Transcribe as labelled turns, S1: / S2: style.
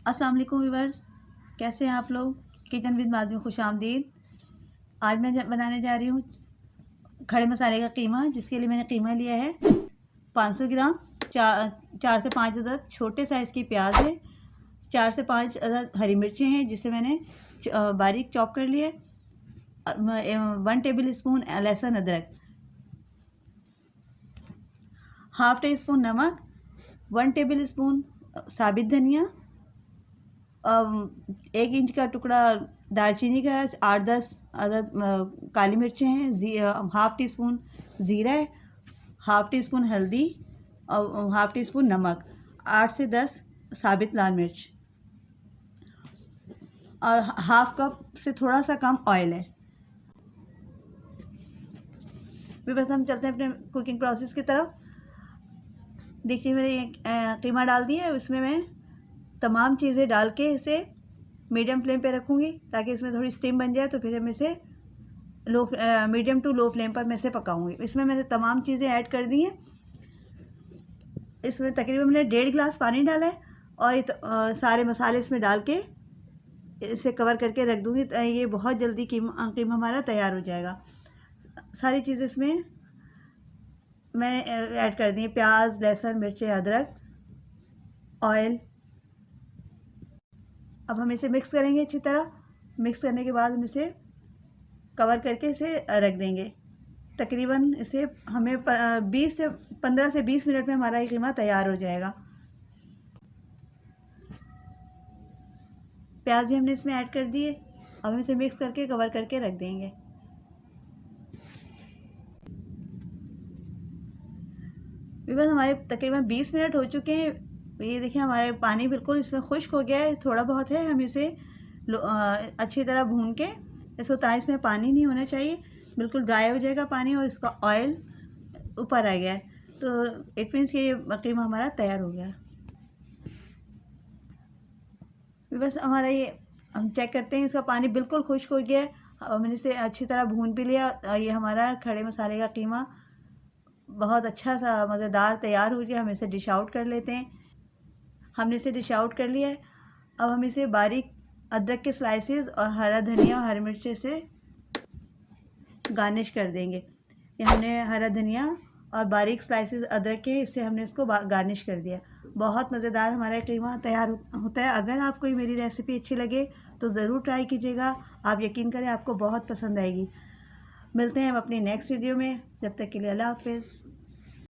S1: अस्सलाम वालेकुम व्यूअर्स, कैसे हैं आप लोग। किचन विद माज़ में खुश आमदीद। आज मैं बनाने जा रही हूँ खड़े मसाले का कीमा, जिसके लिए मैंने कीमा लिया है 500 ग्राम। चार से पाँच अदद छोटे साइज़ की प्याज है, 4 से 5 अदद हरी मिर्चें हैं जिसे मैंने बारीक चॉप कर लिया है। 1 टेबल स्पून लहसुन अदरक, हाफ़ टी स्पून नमक, 1 टेबल स्पून साबित धनिया, 1 इंच का टुकड़ा दालचीनी का, 8-10 अदद काली मिर्चें हैं, हाफ़ टी स्पून ज़ीरा है, हाफ़ टी स्पून हल्दी और हाफ़ टी स्पून नमक, 8 से 10 साबित लाल मिर्च और हाफ़ कप से थोड़ा सा कम ऑयल है। फिर बस हम चलते हैं अपने कुकिंग प्रोसेस की तरफ। देखिए मैंने ये कीमा डाल दिया है, इसमें मैं तमाम चीज़ें डाल के इसे मीडियम फ्लेम पे रखूँगी ताकि इसमें थोड़ी स्टीम बन जाए, तो फिर हम इसे मीडियम टू लो फ्लेम पर मैं इसे पकाऊँगी। इसमें मैंने तमाम चीज़ें ऐड कर दी हैं। इसमें तकरीबन मैंने 1.5 गिलास पानी डाला है और सारे मसाले इसमें डाल के इसे कवर करके रख दूँगी। ये बहुत जल्दी कीमा हमारा तैयार हो जाएगा। सारी चीज़ें इसमें मैंने ऐड कर दी हैं, प्याज, लहसुन, मिर्चें, अदरक, ऑयल। अब हम इसे मिक्स करेंगे अच्छी तरह। मिक्स करने के बाद हम इसे कवर करके इसे रख देंगे। तकरीबन इसे हमें 15 से 20 मिनट में हमारा ये कीमा तैयार हो जाएगा। प्याज भी हमने इसमें ऐड कर दिए। अब हम इसे मिक्स करके कवर करके रख देंगे। बस हमारे तकरीबन 20 मिनट हो चुके हैं। ये देखिए हमारे पानी बिल्कुल इसमें खुश्क हो गया है, थोड़ा बहुत है। हम इसे अच्छी तरह भून के इसको उतारें। इसमें पानी नहीं होना चाहिए, बिल्कुल ड्राई हो जाएगा पानी और इसका ऑयल ऊपर आ गया है, तो इट मीन्स कि ये कीमा हमारा तैयार हो गया। बस हमारा ये हम चेक करते हैं, इसका पानी बिल्कुल खुश्क हो गया है। अब मैंने इसे अच्छी तरह भून भी लिया। ये हमारा खड़े मसाले का कीमा बहुत अच्छा सा मज़ेदार तैयार हो गया। हम इसे डिश आउट कर लेते हैं। हमने इसे डिश आउट कर लिया है। अब हम इसे बारीक अदरक के स्लाइसेस और हरा धनिया और हरी मिर्ची से गार्निश कर देंगे। ये हमने हरा धनिया और बारीक स्लाइसेस अदरक के, इससे हमने इसको गार्निश कर दिया। बहुत मज़ेदार हमारा कीमा तैयार होता है। अगर आपको ये मेरी रेसिपी अच्छी लगे तो ज़रूर ट्राई कीजिएगा। आप यकीन करें आपको बहुत पसंद आएगी। मिलते हैं हम अपनी नेक्स्ट वीडियो में। जब तक के लिए अल्लाह हाफ़िज़।